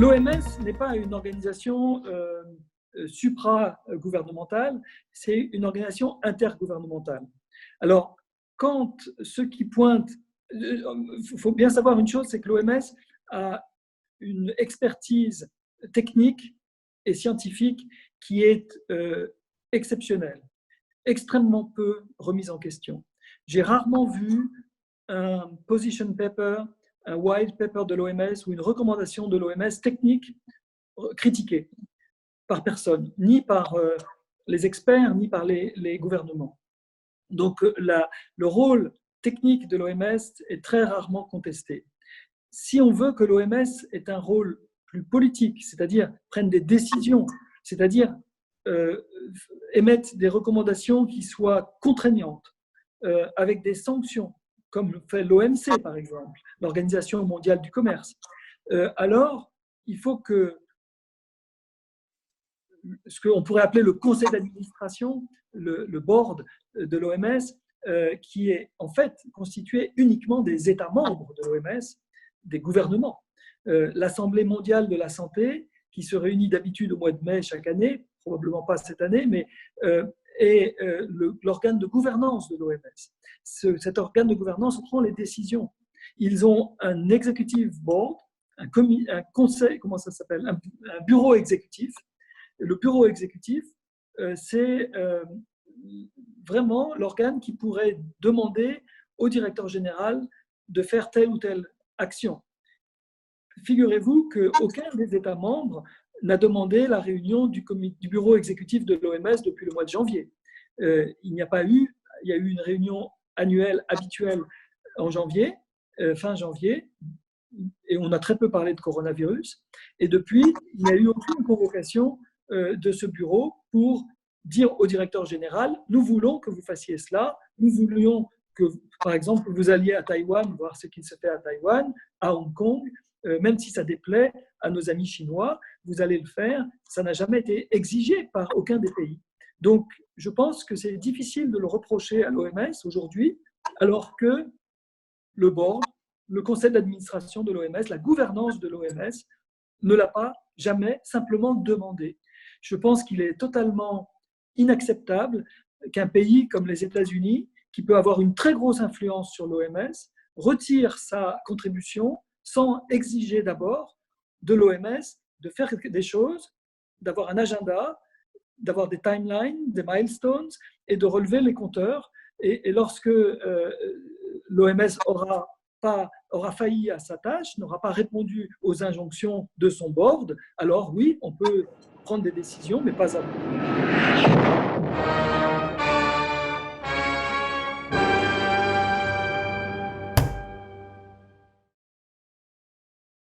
L'OMS n'est pas une organisation supra-gouvernementale, c'est une organisation intergouvernementale. Alors, quand ceux qui pointent, il faut bien savoir une chose, c'est que l'OMS a une expertise technique et scientifique qui est exceptionnelle, extrêmement peu remise en question. J'ai rarement vu un position paper, un white paper de l'OMS ou une recommandation de l'OMS technique critiquée par personne, ni par les experts, ni par les gouvernements. Donc le rôle technique de l'OMS est très rarement contesté. Si on veut que l'OMS ait un rôle plus politique, c'est-à-dire prenne des décisions, c'est-à-dire émette des recommandations qui soient contraignantes, avec des sanctions, comme fait l'OMC par exemple, l'Organisation mondiale du commerce, alors il faut que ce qu'on pourrait appeler le conseil d'administration, le board de l'OMS, qui est en fait constitué uniquement des États membres de l'OMS, des gouvernements. L'Assemblée mondiale de la santé, qui se réunit d'habitude au mois de mai chaque année, probablement pas cette année, mais est l'organe de gouvernance de l'OMS. Cet organe de gouvernance prend les décisions. Ils ont un executive board, un conseil, comment ça s'appelle, un bureau exécutif. Le bureau exécutif, c'est vraiment l'organe qui pourrait demander au directeur général de faire telle ou telle action. Figurez-vous qu'aucun des États membres n'a demandé la réunion du bureau exécutif de l'OMS depuis le mois de janvier. Il y a eu une réunion annuelle habituelle en janvier, fin janvier, et on a très peu parlé de coronavirus. Et depuis, il n'y a eu aucune convocation de ce bureau pour dire au directeur général, nous voulons que vous fassiez cela, nous voulions que, par exemple, vous alliez à Taïwan, voir ce qui se fait à Taïwan, à Hong Kong, même si ça déplaît à nos amis chinois, vous allez le faire, ça n'a jamais été exigé par aucun des pays. Donc, je pense que c'est difficile de le reprocher à l'OMS aujourd'hui, alors que le board, le conseil d'administration de l'OMS, la gouvernance de l'OMS, ne l'a pas jamais simplement demandé. Je pense qu'il est totalement inacceptable qu'un pays comme les États-Unis, qui peut avoir une très grosse influence sur l'OMS, retire sa contribution sans exiger d'abord de l'OMS de faire des choses, d'avoir un agenda, d'avoir des timelines, des milestones et de relever les compteurs. Et lorsque l'OMS aura failli à sa tâche, n'aura pas répondu aux injonctions de son board, alors oui, on peut prendre des décisions, mais pas avant.